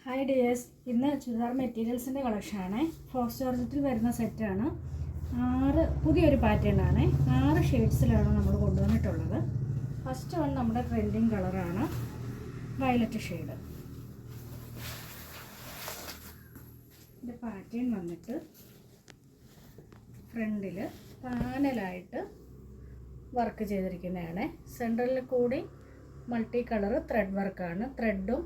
Hi dears, ഇന്ന് ചുരിദാർ മെറ്റീരിയൽസിൻ്റെ കളക്ഷനാണ്. Fox ജോർജറ്റിൽ വരുന്ന സെറ്റാണ്. പുതിയൊരു പാറ്റേൺ ആണ്. 6 ഷെയ്ഡ്സിലാണ് നമ്മൾ കൊണ്ടുവന്നിട്ടുള്ളത്. ഫസ്റ്റ് വൺ നമ്മുടെ ട്രെൻഡിങ് കളറാണ്, വയലറ്റ് ഷെയ്ഡ്. ഇതിൻ്റെ പാറ്റേൺ വന്നിട്ട് ഫ്രണ്ടിൽ പാനലായിട്ട് വർക്ക് ചെയ്തിരിക്കുന്നതാണ്. സെൻട്രലിൽ കൂടി മൾട്ടി കളർ ത്രെഡ് വർക്കാണ്. ത്രെഡും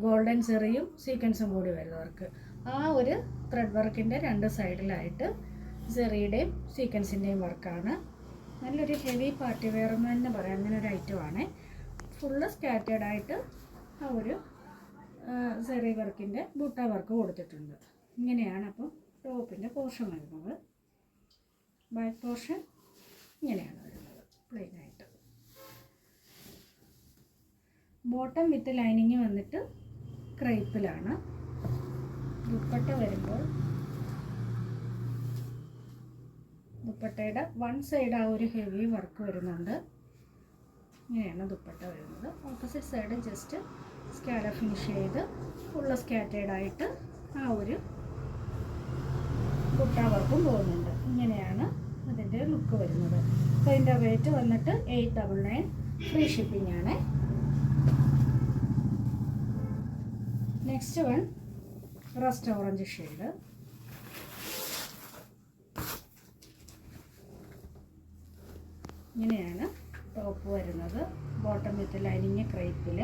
ഗോൾഡൻ ചെറിയും സീക്വൻസും കൂടി വരുന്നവർക്ക് ആ ഒരു ത്രെഡ് വർക്കിൻ്റെ 2 സൈഡിലായിട്ട് ചെറിയുടെയും സീക്വൻസിൻ്റെയും വർക്കാണ്. നല്ലൊരു ഹെവി പാർട്ടി വെയർ എന്ന് തന്നെ പറയാം. അങ്ങനെ ഒരു ഐറ്റമാണ്. ഫുള്ള് സ്കാറ്റേഡായിട്ട് ആ ഒരു ചെറിയ വർക്കിൻ്റെ ബുട്ട വർക്ക് കൊടുത്തിട്ടുണ്ട്. ഇങ്ങനെയാണ് അപ്പം ടോപ്പിൻ്റെ പോർഷൻ വരുന്നത്. ബാക്ക് പോർഷൻ ഇങ്ങനെയാണ് വരുന്നത്, പ്ലെയിൻ ആയിട്ട്. ബോട്ടം വിത്ത് ലൈനിങ് വന്നിട്ട് ക്രേപ്പിലാണ്. ദുപ്പട്ട വരുമ്പോൾ ദുപ്പട്ടയുടെ 1 സൈഡ് ആ ഒരു ഹെവി വർക്ക് വരുന്നുണ്ട്. ഇങ്ങനെയാണ് ദുപ്പട്ട വരുന്നത്. ഓപ്പോസിറ്റ് സൈഡ് ജസ്റ്റ് സ്കാല ഫിനിഷ് ചെയ്ത് ഫുള്ള് സ്കാറ്റേഡായിട്ട് ആ ഒരു ബുട്ട വർക്കും പോകുന്നുണ്ട്. ഇങ്ങനെയാണ് അതിൻ്റെ ലുക്ക് വരുന്നത്. അപ്പോൾ ഇതിൻ്റെ റേറ്റ് വന്നിട്ട് 899, ഫ്രീ ഷിപ്പിംഗ് ആണ്. Next one rust orange shade. ഇങ്ങനെയാണ് ടോപ്പ് വരുന്നത്. ബോട്ടം വിത്ത് ലൈനിങ് ക്രേപ്പിൽ.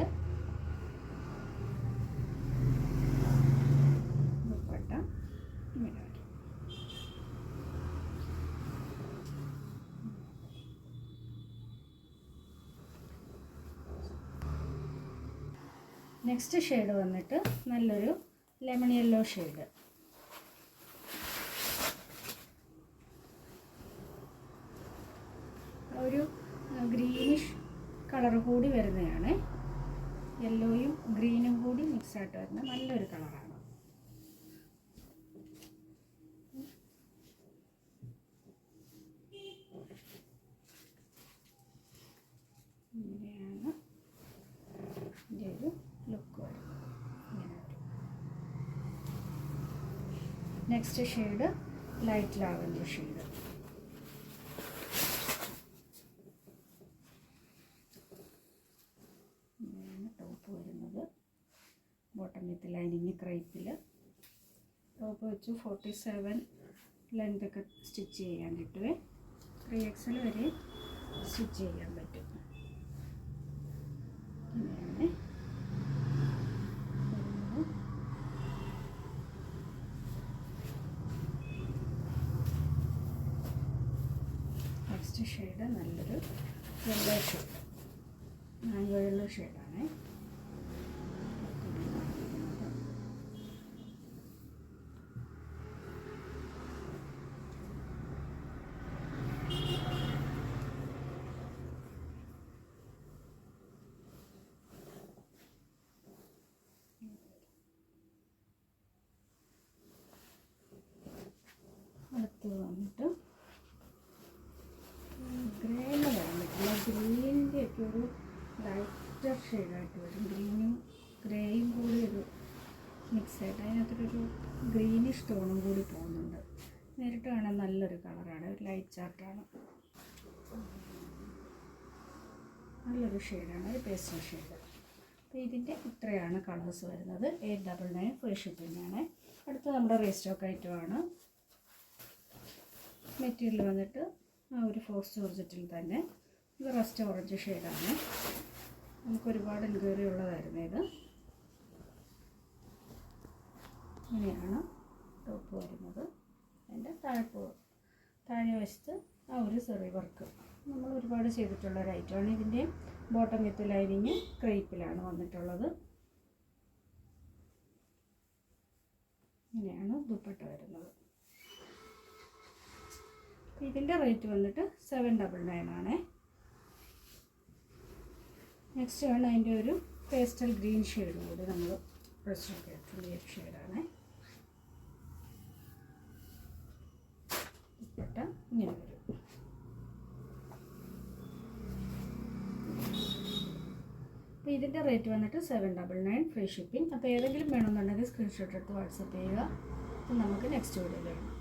ദുപ്പട്ട ഇങ്ങനെ. നെക്സ്റ്റ് ഷെയ്ഡ് വന്നിട്ട് നല്ലൊരു ലെമൺ യെല്ലോ ഷെയ്ഡ്. ഒരു ഗ്രീനിഷ് കളർ കൂടി വരുന്നതാണ്. യെല്ലോയും ഗ്രീനും കൂടി മിക്സായിട്ട് വരുന്ന നല്ലൊരു കളറാണ്. ഇങ്ങനെയാണ് ഇതിൻ്റെ ഒരു ലുക്ക് വരുന്നത്. Next shade light lavender shade. ഇങ്ങനെയാണ് ടോപ്പ് വരുന്നത്. ബോട്ടം വിത്ത് ലൈനിങ് ക്രൈപ്പിൽ. ടോപ്പ് വെച്ച് 47 ലെങ്തൊക്കെ സ്റ്റിച്ച് ചെയ്യാൻ കിട്ടുമേ. 3XL വരെ സ്റ്റിച്ച് ചെയ്യാൻ പറ്റും. ഇങ്ങനെയാണ്. നെക്സ്റ്റ് ഷെയ്ഡ് നല്ലൊരു യെല്ലോ ഷെയ്ഡ്, മാംഗോ യെല്ലോ ഷെയ്ഡാണ്. അടുത്ത് വന്നിട്ട് ഗ്രേന്ന് പറയാൻ പറ്റില്ല, ഗ്രീനിൻ്റെ ഒക്കെ ഒരു ലൈറ്റർ ഷെയ്ഡായിട്ട് വരും. ഗ്രീനും ഗ്രേയും കൂടി ഒരു മിക്സായിട്ട് അതിനകത്തൊരു ഗ്രീനിഷ് ടോണും കൂടി പോകുന്നുണ്ട്. നേരിട്ട് കാണാൻ നല്ലൊരു കളറാണ്. ഒരു ലൈറ്റ് ചാർട്ടാണ്. നല്ലൊരു ഷെയ്ഡാണ്, ഒരു പേസ്റ്റൽ ഷെയ്ഡ്. അപ്പോൾ ഇതിൻ്റെ ഇത്രയാണ് കളേഴ്സ് വരുന്നത്. 899, ഫ്രീ ഷിപ്പിംഗ് ആണ്. അടുത്ത നമ്മുടെ റീസ്റ്റോക്ക് ഐറ്റമാണ്. മെറ്റീരിയൽ വന്നിട്ട് ആ ഒരു ഫോക്സ് ജോർജറ്റിൽ തന്നെ. ഇത് റസ്റ്റ് ഓറഞ്ച് ഷെയ്ഡാണ്. നമുക്കൊരുപാട് എൻക്വയറി ഉള്ളതായിരുന്നു ഇത്. ഇങ്ങനെയാണ് ടോപ്പ് വരുന്നത്. അതിൻ്റെ താഴെ വശത്ത് ആ ഒരു ചെറിയ വർക്ക് നമ്മൾ ഒരുപാട് ചെയ്തിട്ടുള്ള ഒരു ഐറ്റമാണ്. ഇതിൻ്റെ ബോട്ടം വിത്ത് ലൈനിങ് ക്രേപ്പിലാണ് വന്നിട്ടുള്ളത്. ഇങ്ങനെയാണ് ദുപ്പട്ട വരുന്നത്. ഇതിൻ്റെ റേറ്റ് വന്നിട്ട് 799 ആണ്. നെക്സ്റ്റ് ആണ് അതിൻ്റെ ഒരു പേസ്റ്റൽ ഗ്രീൻ ഷെയ്ഡ് കൂടി നമ്മൾ ഡ്രസ്സൊക്കെ ഇട്ടിട്ടുള്ള ഷെയ്ഡാണ്. ദുപ്പട്ട ഇങ്ങനെ വരും. അപ്പോൾ ഇതിൻ്റെ റേറ്റ് വന്നിട്ട് 799 ഫ്രീ ഷിപ്പിംഗ്. അപ്പോൾ ഏതെങ്കിലും വേണമെന്നുണ്ടെങ്കിൽ സ്ക്രീൻഷോട്ട് എടുത്ത് വാട്സപ്പ് ചെയ്യുക. അപ്പോൾ നമുക്ക് നെക്സ്റ്റ് വീഡിയോയിൽ കാണാം.